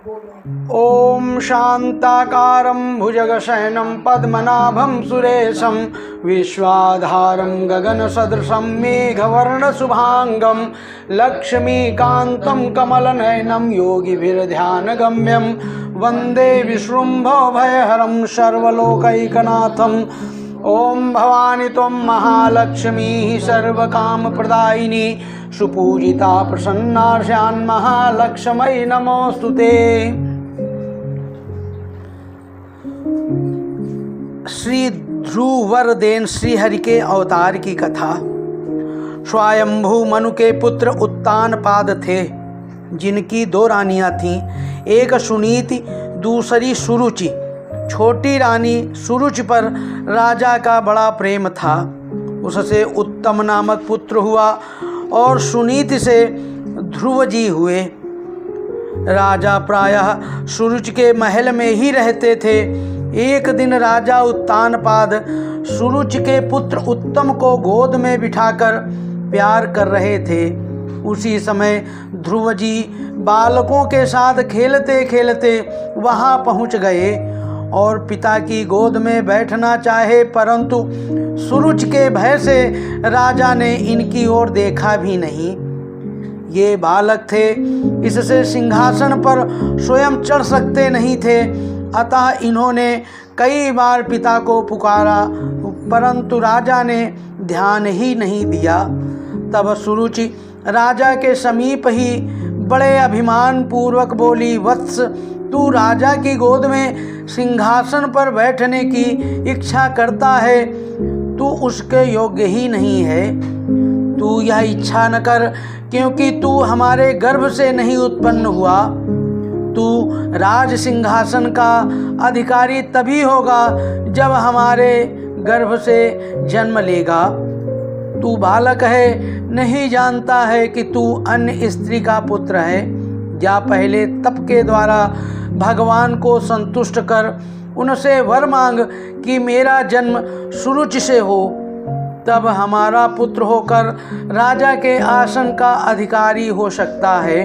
ओम शांताकारं भुजगशयनं पद्मनाभं सुरेशं विश्वाधारं गगनसदृशं मेघवर्णशुभांगं लक्ष्मीकान्तं कमलनयनं योगिभिर्ध्यानगम्यं वन्दे विश्वम्भवभयहरं सर्वलोकैकनाथम्। ओम भवानी त्वं महालक्ष्मी सर्वकामप्रदायिनी सुपूजिता प्रसन्नार्षान् महालक्ष्मी नमोस्तुते। श्री ध्रुवरदेन श्रीहरि के अवतार की कथा। स्वयंभू मनु के पुत्र उत्तानपाद थे, जिनकी दो रानियां थीं, एक सुनीति दूसरी सुरुचि। छोटी रानी सुरुचि पर राजा का बड़ा प्रेम था। उससे उत्तम नामक पुत्र हुआ और सुनीति से ध्रुव जी हुए। राजा प्रायः सुरुचि के महल में ही रहते थे। एक दिन राजा उत्तानपाद सुरुचि के पुत्र उत्तम को गोद में बिठाकर प्यार कर रहे थे। उसी समय ध्रुव जी बालकों के साथ खेलते खेलते वहाँ पहुँच गए और पिता की गोद में बैठना चाहे, परंतु सुरुचि के भय से राजा ने इनकी ओर देखा भी नहीं। ये बालक थे, इससे सिंहासन पर स्वयं चढ़ सकते नहीं थे, अतः इन्होंने कई बार पिता को पुकारा, परंतु राजा ने ध्यान ही नहीं दिया। तब सुरुचि राजा के समीप ही बड़े अभिमान पूर्वक बोली, वत्स, तू राजा की गोद में सिंहासन पर बैठने की इच्छा करता है, तू उसके योग्य ही नहीं है। तू यह इच्छा न कर, क्योंकि तू हमारे गर्भ से नहीं उत्पन्न हुआ। तू राज सिंहासन का अधिकारी तभी होगा जब हमारे गर्भ से जन्म लेगा। तू बालक है, नहीं जानता है कि तू अन्य स्त्री का पुत्र है। जा पहले तप के द्वारा भगवान को संतुष्ट कर उनसे वर मांग कि मेरा जन्म सुरुचि से हो, तब हमारा पुत्र होकर राजा के आसन का अधिकारी हो सकता है।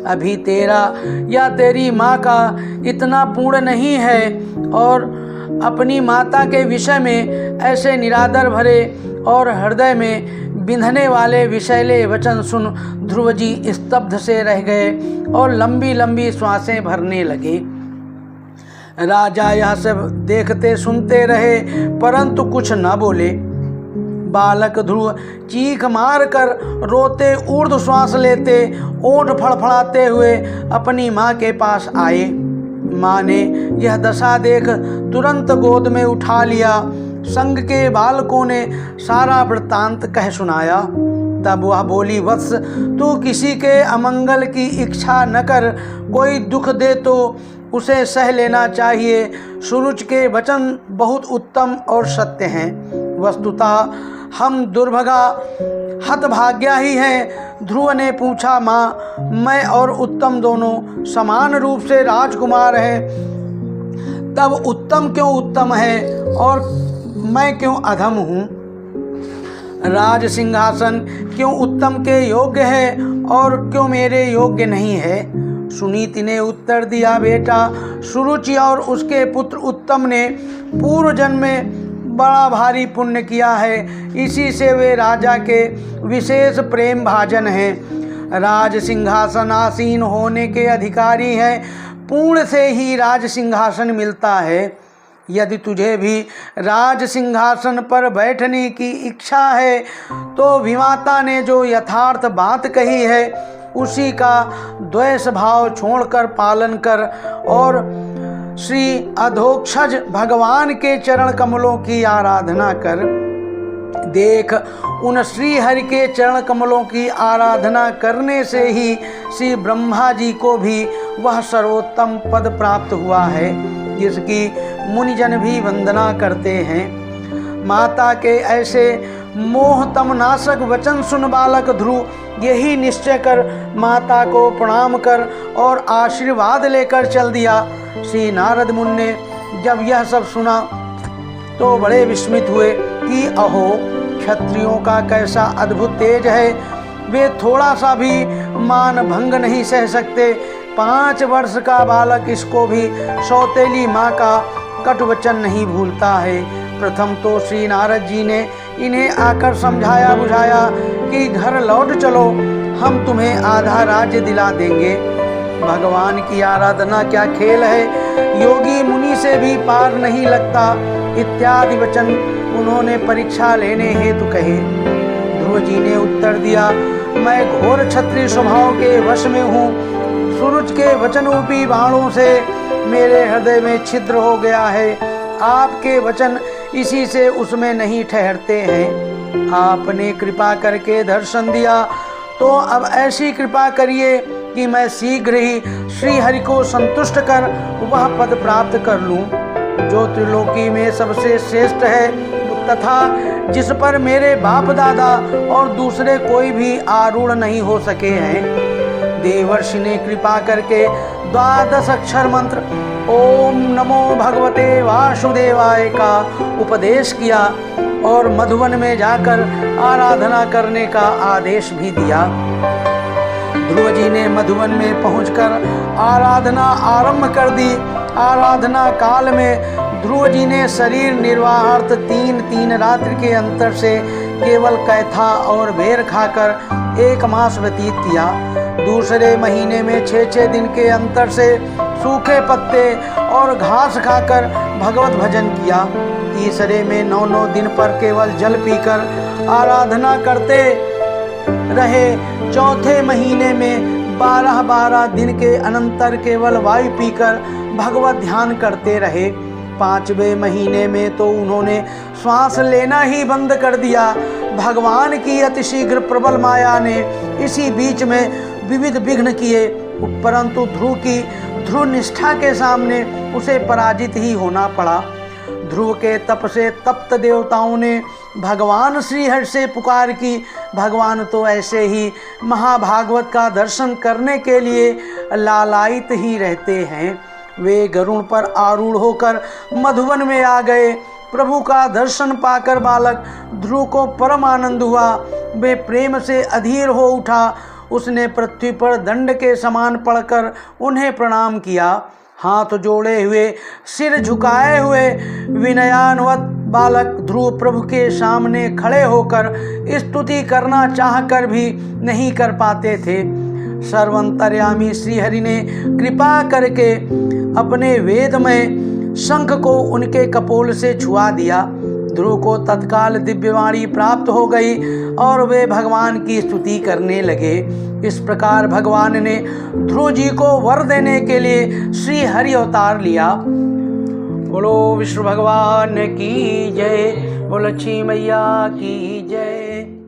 अभी तेरा या तेरी माँ का इतना पुण्य नहीं है और अपनी माता के विषय में ऐसे निरादर भरे और हृदय में बिंधने वाले विषैले वचन सुन ध्रुव जी स्तब्ध से रह गए और लंबी लंबी श्वासें भरने लगे। राजा यह सब देखते सुनते रहे, परंतु कुछ न बोले। बालक ध्रुव चीख मार कर रोते, ऊर्ध्व श्वास लेते, ओंठ फड़फड़ाते हुए अपनी माँ के पास आए। माँ ने यह दशा देख तुरंत गोद में उठा लिया। संग के बालकों ने सारा वृत्तांत कह सुनाया। तब वह बोली, वत्स, तू किसी के अमंगल की इच्छा न कर। कोई दुख दे तो उसे सह लेना चाहिए। सुरुचि के वचन बहुत उत्तम और सत्य हैं। वस्तुतः हम दुर्भगा हतभाग्या ही हैं। ध्रुव ने पूछा, माँ, मैं और उत्तम दोनों समान रूप से राजकुमार हैं, तब उत्तम क्यों उत्तम है और मैं क्यों अधम हूँ? राज सिंहासन क्यों उत्तम के योग्य है और क्यों मेरे योग्य नहीं है? सुनीति ने उत्तर दिया, बेटा, सुरुचि और उसके पुत्र उत्तम ने पूर्व जन्म में बड़ा भारी पुण्य किया है, इसी से वे राजा के विशेष प्रेम भाजन हैं। राज सिंहासन आसीन होने के अधिकारी हैं। पुण्य से ही राज सिंहासन मिलता है। यदि तुझे भी राज सिंहासन पर बैठने की इच्छा है तो विमाता ने जो यथार्थ बात कही है उसी का द्वेष भाव छोड़कर पालन कर और श्री अधोक्षज भगवान के चरण कमलों की आराधना कर। देख, उन श्री हरि के चरण कमलों की आराधना करने से ही श्री ब्रह्मा जी को भी वह सर्वोत्तम पद प्राप्त हुआ है जिसकी मुनिजन भी वंदना करते हैं। माता के ऐसे मोहतम नाशक वचन सुन बालक ध्रुव यही निश्चय कर माता को प्रणाम कर और आशीर्वाद लेकर चल दिया। श्री नारद मुनि ने जब यह सब सुना तो बड़े विस्मित हुए कि अहो, क्षत्रियों का कैसा अद्भुत तेज है। वे थोड़ा सा भी मान भंग नहीं सह सकते। 5 वर्ष का बालक इसको भी सौतेली माँ का कटु वचन नहीं भूलता है। प्रथम तो श्री नारद जी ने इन्हें आकर समझाया बुझाया कि घर लौट चलो, हम तुम्हें आधा राज्य दिला देंगे। भगवान की आराधना क्या खेल है, योगी मुनि से भी पार नहीं लगता इत्यादि वचन उन्होंने परीक्षा लेने हेतु कहे। ध्रुव जी ने उत्तर दिया, मैं घोर क्षत्रिय स्वभाव के वश में हूँ। सूरज के वचन रूपी बाणों से मेरे हृदय में छिद्र हो गया है। आपके वचन इसी से उसमें नहीं ठहरते हैं। आपने कृपा करके दर्शन दिया, तो अब ऐसी कृपा करिए कि मैं शीघ्र ही श्री हरि को संतुष्ट कर वह पद प्राप्त कर लूं जो त्रिलोकी में सबसे श्रेष्ठ है, तथा जिस पर मेरे बाप दादा और दूसरे कोई भी आरूढ़ नहीं हो सके हैं। देवर्षि ने कृपा करके 12 अक्षर मंत्र ओम नमो भगवते वासुदेवाय का उपदेश किया और मधुवन में जाकर आराधना करने का आदेश भी दिया। ध्रुव जी ने मधुवन में पहुंचकर आराधना आरंभ कर दी। आराधना काल में ध्रुव जी ने शरीर निर्वाहार्थ 3 रात्रि के अंतर से केवल कैथा और बेर खाकर 1 मास व्यतीत किया। दूसरे महीने में 6 दिन के अंतर से सूखे पत्ते और घास खाकर भगवत भजन किया। तीसरे में 9 दिन पर केवल जल पीकर आराधना करते रहे। चौथे महीने में 12 दिन के अनंतर केवल वायु पीकर भगवत ध्यान करते रहे। 5वें महीने में तो उन्होंने श्वास लेना ही बंद कर दिया। भगवान की अतिशीघ्र प्रबल माया ने इसी बीच में विविध विघ्न किए, परंतु ध्रुव की ध्रुव निष्ठा के सामने उसे पराजित ही होना पड़ा। ध्रुव के तप से तप्त देवताओं ने भगवान श्रीहरि से पुकार की। भगवान तो ऐसे ही महाभागवत का दर्शन करने के लिए लालायित ही रहते हैं। वे गरुड़ पर आरूढ़ होकर मधुवन में आ गए। प्रभु का दर्शन पाकर बालक ध्रुव को परम आनंद हुआ। वे प्रेम से अधीर हो उठा। उसने पृथ्वी पर दंड के समान पड़कर उन्हें प्रणाम किया। हाथ जोड़े हुए, सिर झुकाए हुए विनयान्वित बालक ध्रुव प्रभु के सामने खड़े होकर स्तुति करना चाहकर भी नहीं कर पाते थे। सर्वंतर्यामी श्रीहरि ने कृपा करके अपने वेदमय शंख को उनके कपोल से छुआ दिया। ध्रुव को तत्काल दिव्यवाणी प्राप्त हो गई और वे भगवान की स्तुति करने लगे। इस प्रकार भगवान ने ध्रुव जी को वर देने के लिए श्री हरि अवतार लिया। बोलो विष्णु भगवान की जय, बोलो लक्ष्मी मैया की जय।